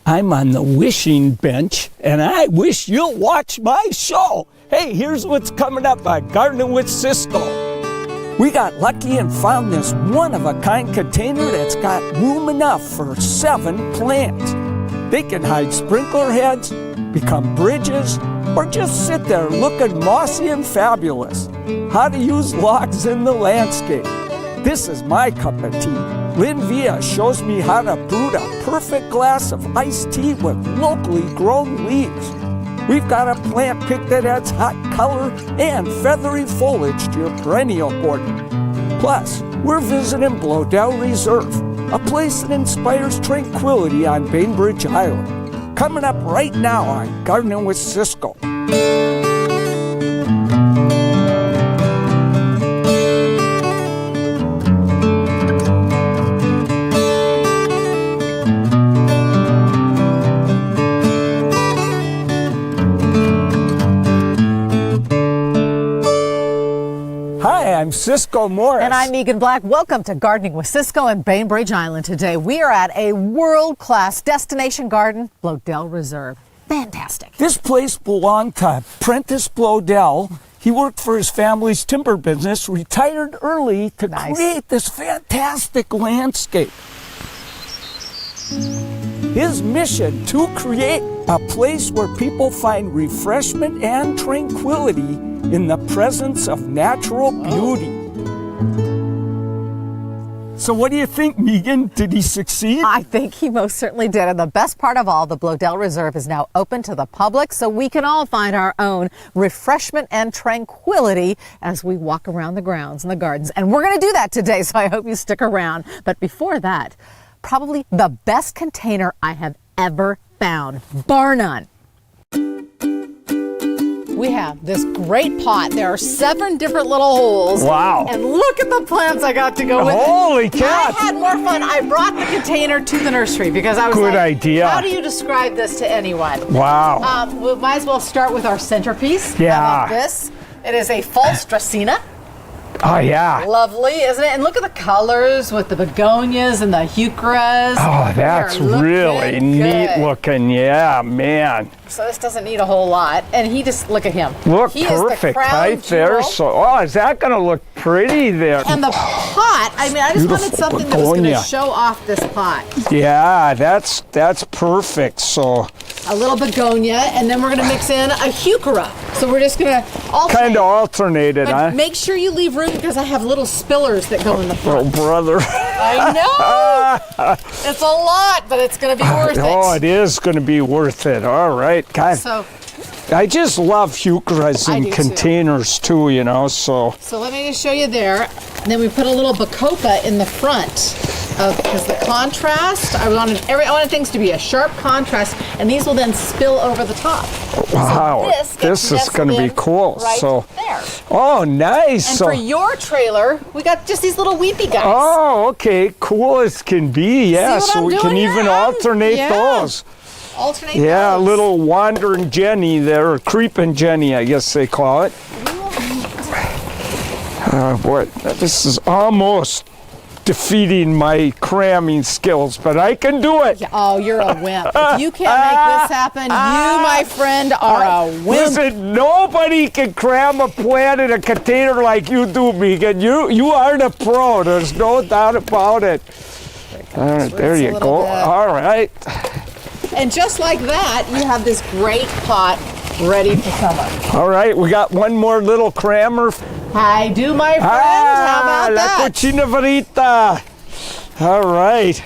I'm on the wishing bench, and I wish you'll watch my show. Hey, here's what's coming up on Gardening with Ciscoe. We got lucky and found this one-of-a-kind container that's got room enough for 7 plants. They can hide sprinkler heads, become bridges, or just sit there looking mossy and fabulous. How to use logs in the landscape. This is my cup of tea. Lynne shows me how to brew a perfect glass of iced tea with locally grown leaves. We've got a plant pick that adds hot color and feathery foliage to your perennial border. Plus, we're visiting Bloedel Reserve, a place that inspires tranquility on Bainbridge Island. Coming up right now on Gardening with Ciscoe. I'm Ciscoe Morris. And I'm Meeghan Black. Welcome to Gardening with Ciscoe and Bainbridge Island today. We are at a world-class destination garden, Bloedel Reserve. Fantastic. This place belonged to Prentice Bloedel. He worked for his family's timber business, retired early to create this fantastic landscape. His mission to create a place where people find refreshment and tranquility in the presence of natural beauty. So what do you think, Meeghan? Did he succeed? I think he most certainly did. And the best part of all, the Bloedel Reserve is now open to the public, so we can all find our own refreshment and tranquility as we walk around the grounds and the gardens. And we're going to do that today, so I hope you stick around. But before that, probably the best container I have ever found, bar none. We have this great pot. There are 7 different little holes. Wow. And look at the plants I got to go with. Holy cats. I had more fun. I brought the container to the nursery because I was Good like, idea. How do you describe this to anyone? Wow. We might as well start with our centerpiece. Yeah. How about this? It is a false Dracena. Oh, yeah. Lovely, isn't it? And look at the colors with the begonias and the heucheras. Oh, that's really neat looking. Yeah, man. So this doesn't need a whole lot. And he just, look at him. Look he perfect right there. So, is that going to look pretty there? And the pot, I mean, I just wanted something that was going to show off this pot. Yeah, that's perfect. So a little begonia, and then we're going to mix in a heuchera. So we're just going to alternate. Kind of alternate it, huh? Make sure you leave room because I have little spillers that go in the front. Oh, brother. I know. It's a lot, but it's going to be worth it. Oh, it is going to be worth it. All right. God. So I just love heucheras in containers too, you know, so let me just show you there. And then we put a little bacopa in the front because the contrast, I wanted things to be a sharp contrast, and these will then spill over the top. Wow, So this is going to be cool. Right so there. Oh, nice. And for your trailer, we got just these little weepy guys. Oh, okay, cool as can be. Yeah, so we can even alternate those. Alternate yeah, those. A little wandering Jenny there, or creeping Jenny, I guess they call it. Boy, this is almost defeating my cramming skills, but I can do it. Oh, you're a wimp. If you can't make this happen, you, my friend, are a wimp. Listen, nobody can cram a plant in a container like you do, Meeghan. You are the pro. There's no doubt about it. All right, there you go. All right. And just like that, you have this great pot ready for summer. All right, we got one more little crammer. I do, my friend. How about that? La Cucina Verita. All right.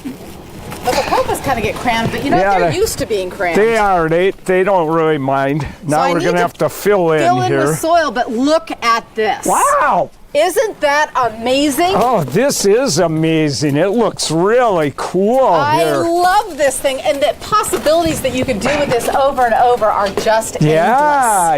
The bacopas kind of get crammed, but you know they're used to being crammed. They are. They don't really mind. Now we're going to have to fill in here. With soil, but look at this. Wow. Isn't that amazing? Oh, this is amazing. It looks really cool I love this thing, and the possibilities that you can do with this over and over are just endless.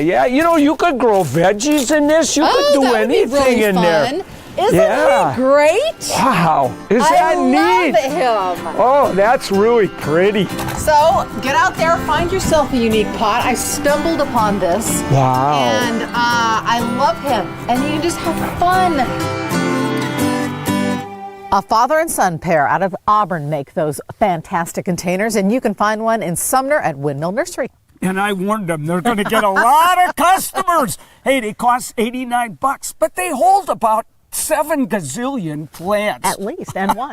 Yeah. You know, you could grow veggies in this. You could do anything in there. Isn't he great? Wow. Is that neat? I love him. Oh, that's really pretty. So, get out there, find yourself a unique pot. I stumbled upon this. Wow. And I love him. And you just have fun. A father and son pair out of Auburn make those fantastic containers, and you can find one in Sumner at Windmill Nursery. And I warned them they're going to get a lot of customers. Hey, they cost $89, but they hold about 7 gazillion plants. At least, and one.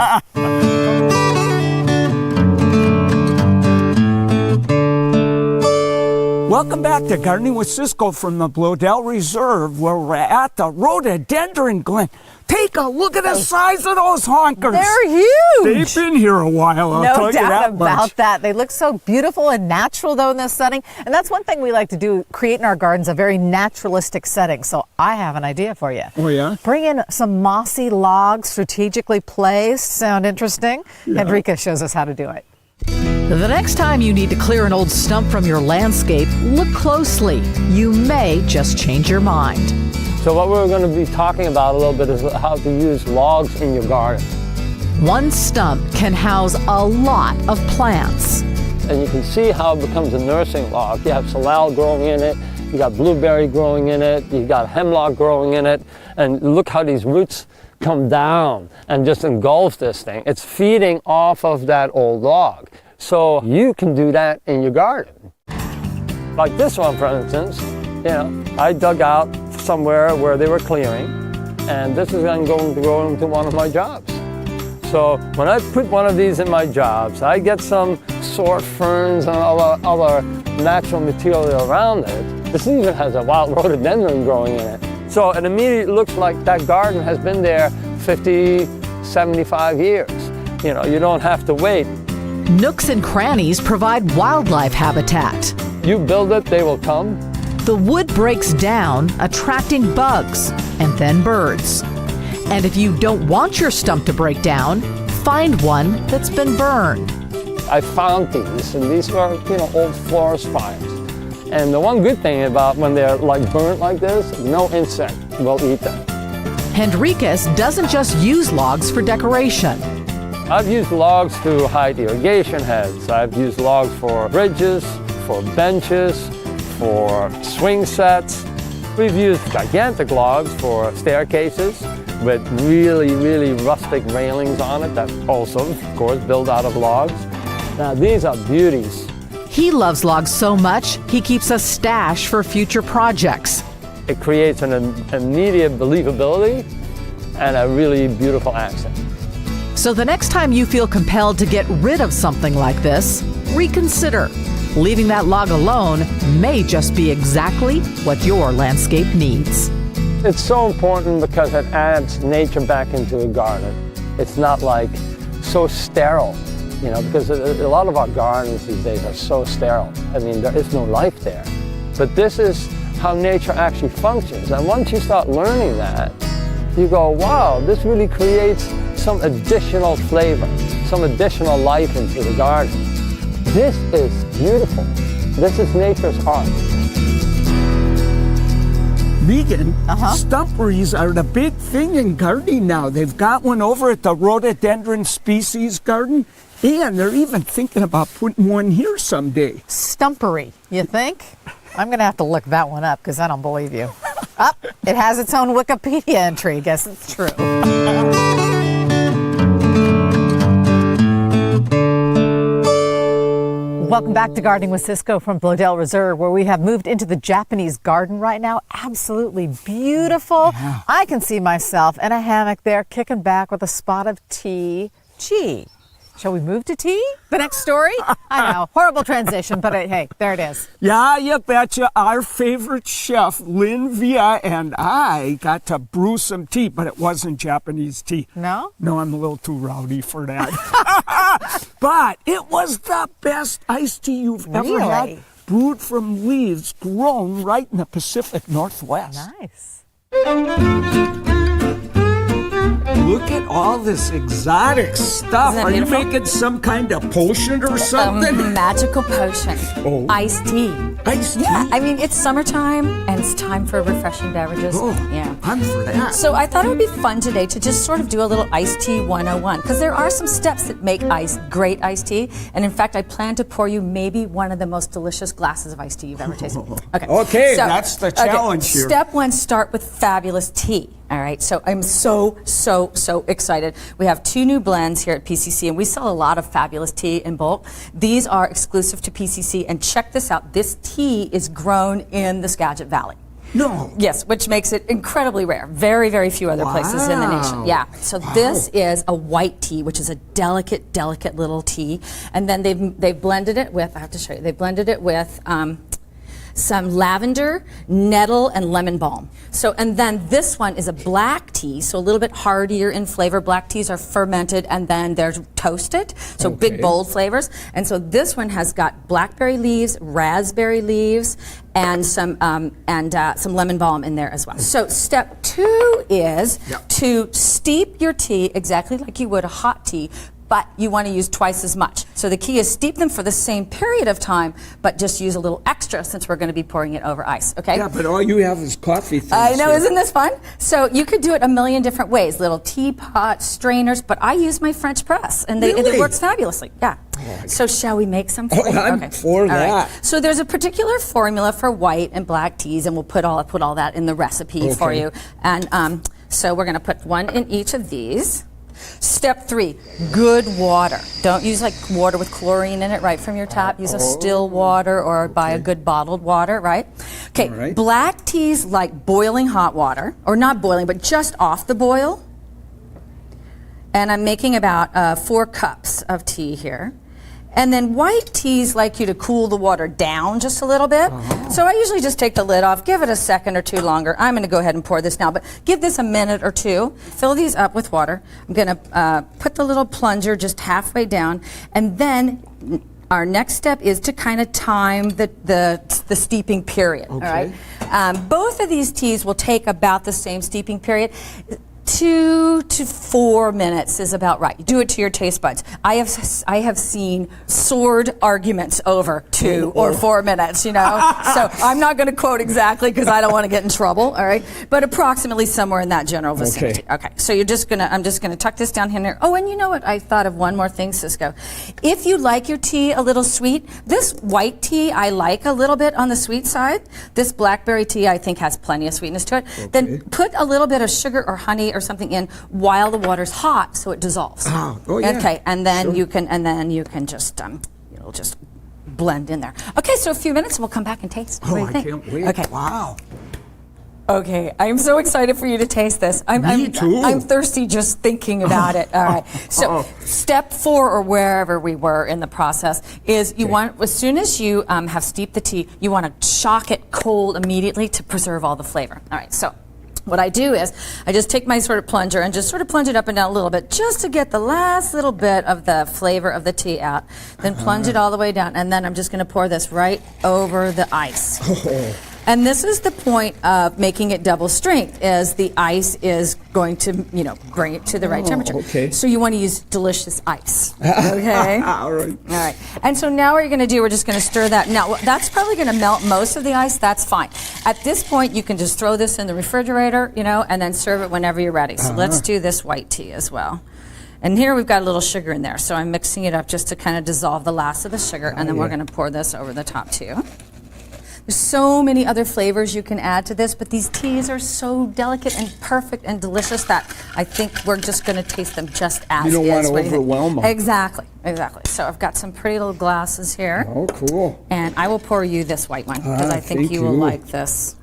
Welcome back to Gardening with Ciscoe from the Bloedel Reserve, where we're at the rhododendron glen. Take a look at the size of those honkers. They're huge. They've been here a while, I'll tell No you doubt that about much. that. They look so beautiful and natural, though, in this setting. And that's one thing we like to do, create in our gardens a very naturalistic setting. So I have an idea for you. Oh, yeah? Bring in some mossy logs, strategically placed. Sound interesting? Yeah. Enrica shows us how to do it. The next time you need to clear an old stump from your landscape, look closely. You may just change your mind. So what we're going to be talking about a little bit is how to use logs in your garden. One stump can house a lot of plants. And you can see how it becomes a nursing log. You have salal growing in it, you got blueberry growing in it, you got hemlock growing in it, and look how these roots come down and just engulf this thing. It's feeding off of that old log. So you can do that in your garden. Like this one, for instance, I dug out somewhere where they were clearing, and this is going to go into one of my jobs. So when I put one of these in my jobs, I get some sword ferns and other natural material around it. This even has a wild rhododendron growing in it. So it immediately looks like that garden has been there 50, 75 years. You don't have to wait. Nooks and crannies provide wildlife habitat. You build it, they will come. The wood breaks down, attracting bugs and then birds. And if you don't want your stump to break down, find one that's been burned. I found these, and these were, old forest fires. And the one good thing about when they're burnt like this, no insect will eat them. Henriquez doesn't just use logs for decoration. I've used logs to hide irrigation heads. I've used logs for bridges, for benches, for swing sets. We've used gigantic logs for staircases with really, really rustic railings on it that also, of course, build out of logs. Now, these are beauties. He loves logs so much, he keeps a stash for future projects. It creates an immediate believability and a really beautiful accent. So the next time you feel compelled to get rid of something like this, reconsider. Leaving that log alone may just be exactly what your landscape needs. It's so important because it adds nature back into a garden. It's not so sterile, because a lot of our gardens these days are so sterile. There is no life there. But this is how nature actually functions. And once you start learning that, you go, wow, this really creates some additional flavor, some additional life into the garden. This is beautiful. This is nature's art. Meeghan, stumperies are the big thing in gardening now. They've got one over at the Rhododendron Species Garden, and they're even thinking about putting one here someday. Stumpery, you think? I'm going to have to look that one up because I don't believe you. It has its own Wikipedia entry. Guess it's true. Welcome back to Gardening with Ciscoe from Bloedel Reserve, where we have moved into the Japanese garden right now. Absolutely beautiful. Yeah. I can see myself in a hammock there, kicking back with a spot of tea. Gee, shall we move to tea? The next story? I know, horrible transition, but hey, there it is. Yeah, you betcha. Our favorite chef, Lynne and I got to brew some tea, but it wasn't Japanese tea. No? No, I'm a little too rowdy for that. But it was the best iced tea you've ever had, brewed from leaves grown right in the Pacific Northwest. Nice. Look at all this exotic stuff. Are you making some kind of potion or something? Magical potion. Oh. Iced tea. Iced tea? Yeah, it's summertime and it's time for refreshing beverages. Oh, yeah. I'm for that. So I thought it would be fun today to just sort of do a little iced tea 101 because there are some steps that make great iced tea. And in fact, I plan to pour you maybe one of the most delicious glasses of iced tea you've ever tasted. Okay, so, that's the challenge here. Step one, start with fabulous tea. All right, so I'm so excited. We have 2 new blends here at PCC, and we sell a lot of fabulous tea in bulk. These are exclusive to PCC, and check this out. This tea is grown in the Skagit Valley. No. Yes, which makes it incredibly rare. Very, very few other places in the nation. Yeah. So this is a white tea, which is a delicate little tea, and then they've blended it with. I have to show you. They blended it with some lavender, nettle, and lemon balm. So, and then this one is a black tea, so a little bit heartier in flavor. Black teas are fermented and then they're toasted, so big, bold flavors. And so this one has got blackberry leaves, raspberry leaves, and some lemon balm in there as well. So step 2 is to steep your tea exactly like you would a hot tea, but you want to use twice as much. So the key is steep them for the same period of time, but just use a little extra since we're going to be pouring it over ice, okay? Yeah, but all you have is coffee things. I know, isn't this fun? So you could do it a million different ways, little teapot, strainers, but I use my French press, and it works fabulously, yeah. So shall we make some for you? I'm for that. Right. So there's a particular formula for white and black teas, and we'll put all that in the recipe for you. And so we're going to put one in each of these. Step 3, good water. Don't use like water with chlorine in it right from your tap. Use a still water or buy a good bottled water, right? Okay, black teas like boiling hot water, or not boiling, but just off the boil. And I'm making about 4 cups of tea here. And then white teas like you to cool the water down just a little bit. So I usually just take the lid off, give it a second or 2 longer. I'm going to go ahead and pour this now, but give this a minute or 2. Fill these up with water. I'm going to put the little plunger just halfway down, and then our next step is to kind of time the steeping period. All right. Both of these teas will take about the same steeping period. 2 to 4 minutes is about right. You do it to your taste buds. I have seen sword arguments over 2 or 4 minutes, you know. So I'm not going to quote exactly because I don't want to get in trouble, all right? But approximately somewhere in that general vicinity. Okay. So I'm just gonna tuck this down here. Oh, and you know what? I thought of one more thing, Cisco. If you like your tea a little sweet, this white tea I like a little bit on the sweet side. This blackberry tea I think has plenty of sweetness to it. Then put a little bit of sugar or honey or something in while the water's hot, so it dissolves. Okay, and then you can just it'll just blend in there. Okay, so a few minutes, and we'll come back and taste. What do you think? I can't wait. Okay. Wow. Okay, I'm so excited for you to taste this. Me too. I'm thirsty just thinking about it. All right. So step 4, or wherever we were in the process, is you want, as soon as you have steeped the tea, you want to shock it cold immediately to preserve all the flavor. All right. So what I do is I just take my sort of plunger and just sort of plunge it up and down a little bit just to get the last little bit of the flavor of the tea out. Then plunge it all the way down, and then I'm just going to pour this right over the ice. And this is the point of making it double strength, is the ice is going to, bring it to the right temperature. Okay. So you want to use delicious ice. Okay? All right. All right. And so now what you're going to do, we're just going to stir that. Now, that's probably going to melt most of the ice. That's fine. At this point, you can just throw this in the refrigerator, and then serve it whenever you're ready. So let's do this white tea as well. And here we've got a little sugar in there, so I'm mixing it up just to kind of dissolve the last of the sugar, and then we're going to pour this over the top too. There's so many other flavors you can add to this, but these teas are so delicate and perfect and delicious that I think we're just going to taste them just as is. You don't want to overwhelm them. Exactly. So I've got some pretty little glasses here. Oh, cool. And I will pour you this white one because I think you will like this.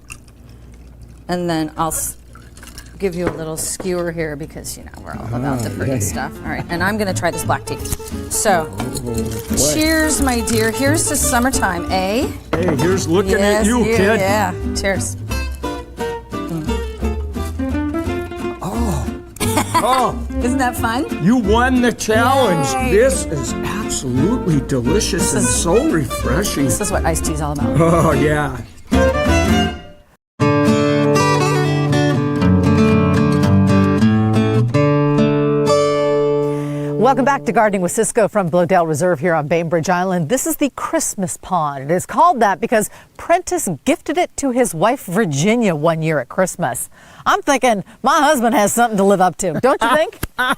And then I'll give you a little skewer here because, we're all about the pretty stuff. All right, and I'm going to try this black tea. So, cheers, my dear. Here's to summertime, eh? Hey, here's looking at you, kid. Yeah, cheers. Oh, isn't that fun? You won the challenge. Yay. This is absolutely delicious and so refreshing. This is what iced tea is all about. Oh, yeah. Welcome back to Gardening with Ciscoe from Bloedel Reserve here on Bainbridge Island. This is the Christmas pond. It is called that because Prentice gifted it to his wife Virginia one year at Christmas. I'm thinking my husband has something to live up to, don't you think? I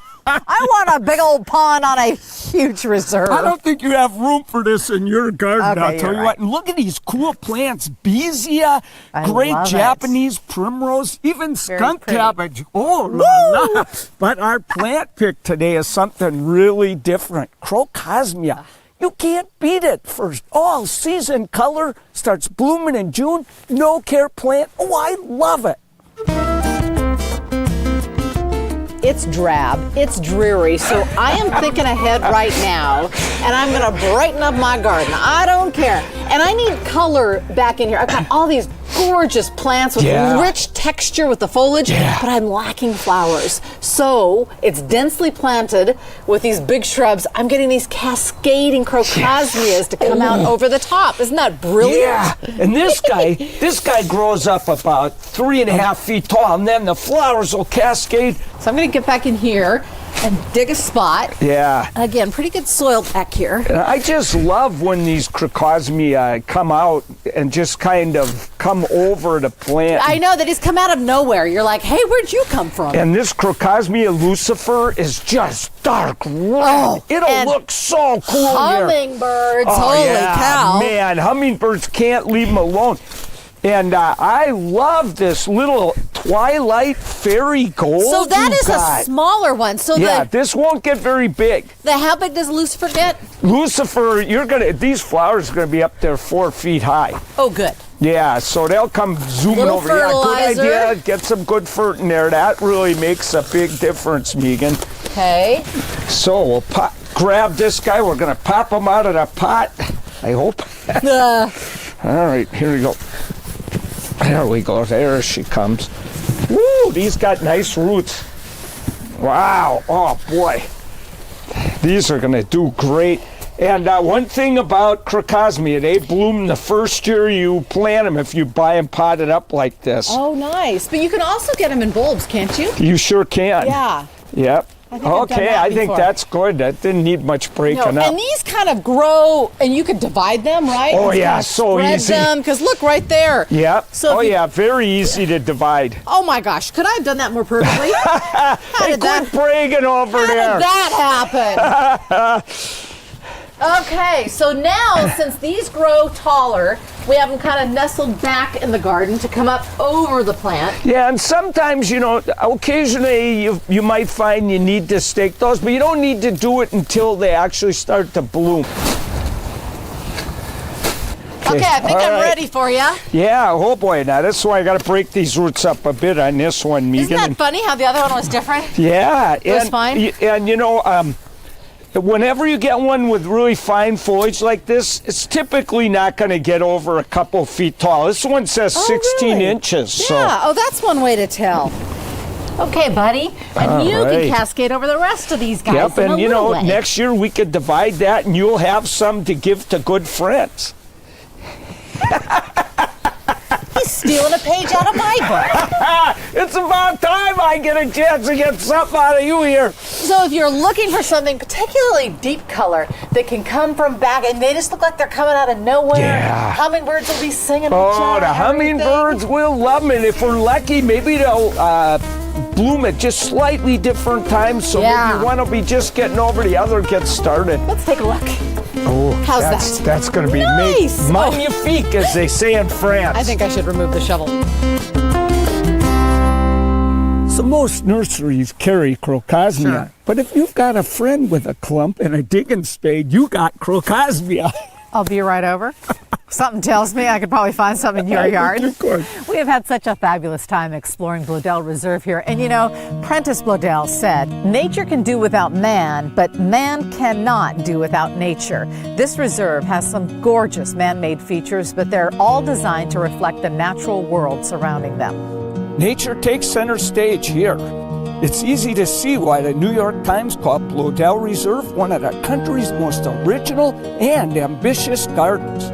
want a big old pond on a huge reserve. I don't think you have room for this in your garden. Okay, I'll tell you right. what. And look at these cool plants. Beesia, great love it. Japanese primrose, even skunk pretty. cabbage. Oh, la, la. But our plant pick today is something really different. Crocosmia. You can't beat it for all season color. Starts blooming in June. No care plant. Oh, I love it. It's drab, it's dreary, so I am thinking ahead right now, and I'm gonna brighten up my garden. I don't care. And I need color back in here. I've got all these gorgeous plants with rich texture with the foliage, but I'm lacking flowers. So it's densely planted with these big shrubs. I'm getting these cascading crocosmias to come out over the top. Isn't that brilliant? Yeah, and this guy grows up about 3.5 feet tall, and then the flowers will cascade. So I'm gonna get back in here and dig a spot. Yeah. Again, pretty good soil back here. And I just love when these crocosmia come out and just kind of come over the plant. I know, they just come out of nowhere. You're like, hey, where'd you come from? And this Crocosmia lucifer is just dark red. Oh, It'll and look so cool here. Hummingbirds, Oh, holy yeah, cow. man, hummingbirds can't leave them alone. And I love this little twilight fairy gold. So that you is got. a smaller one. So Yeah, this won't get very big. how big does Lucifer get? Lucifer, these flowers are gonna be up there 4 feet high. Oh, good. Yeah, so they'll come zooming Little over. Yeah, good fertilizer. idea. Get some good fert in there. That really makes a big difference, Meeghan. Okay. So we'll grab this guy. We're gonna pop him out of the pot. I hope. All right, here we go. There we go. There she comes. Woo! These got nice roots. Wow. Oh boy. These are gonna do great. And one thing about Crocosmia, they bloom the first year you plant them if you buy them potted up like this. Oh, nice. But you can also get them in bulbs, can't you? You sure can. Yeah. Yep. think I've done Okay, that I think before. that's good. That didn't need much breaking up. And these kind of grow, and you could divide them, right? Oh, Just yeah, kinda so spread easy. them, because look right there. Yep. So Oh, if you- yeah, very easy to divide. Oh my gosh, could I have done that more perfectly? How Hey, did that? quit bragging over How there. did that happen? Okay, so now since these grow taller, we have them kind of nestled back in the garden to come up over the plant. Yeah, and sometimes, you know, occasionally you might find you need to stake those, but you don't need to do it until they actually start to bloom. Okay, I think all I'm right. ready for you. Yeah, oh boy, now that's why I got to break these roots up a bit on this one, Meeghan. Isn't that funny how the other one was different? Yeah, was fine? And you know, whenever you get one with really fine foliage like this, it's typically not going to get over a couple feet tall. This one says 16 really? inches. Yeah, oh, that's one way to tell. Okay, buddy, and All you right. can cascade over the rest of these guys. Yep, in a and you little know, way. next year we could divide that and you'll have some to give to good friends. He's stealing a page out of my book. It's about time I get a chance to get something out of you here. So if you're looking for something particularly deep color that can come from back, and they just look like they're coming out of nowhere, Yeah. hummingbirds will be singing. Oh, the hummingbirds will love them, and if we're lucky, maybe they'll bloom at just slightly different times, so Yeah. maybe one will be just getting over, the other gets started. Let's take a look. Oh, How's that's, that? That's going to be Nice. magnifique, as they say in France. I think I should remove the shovel. So most nurseries carry Crocosmia, Sure. but if you've got a friend with a clump and a digging spade, you got Crocosmia. I'll be right over. Something tells me I could probably find something in your yard. You could. We have had such a fabulous time exploring Bloedel Reserve here. And you know, Prentice Bloedel said, nature can do without man, but man cannot do without nature. This reserve has some gorgeous man-made features, but they're all designed to reflect the natural world surrounding them. Nature takes center stage here. It's easy to see why the New York Times called Bloedel Reserve one of the country's most original and ambitious gardens.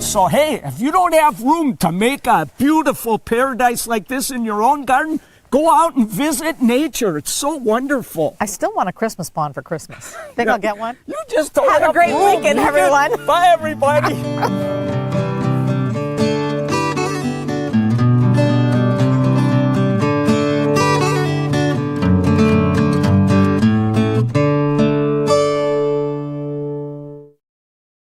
So hey, if you don't have room to make a beautiful paradise like this in your own garden, Go out and visit nature. It's so wonderful. I still want a Christmas pond for Christmas. Think I'll get one? You just don't Have a great weekend, everyone. Bye, everybody.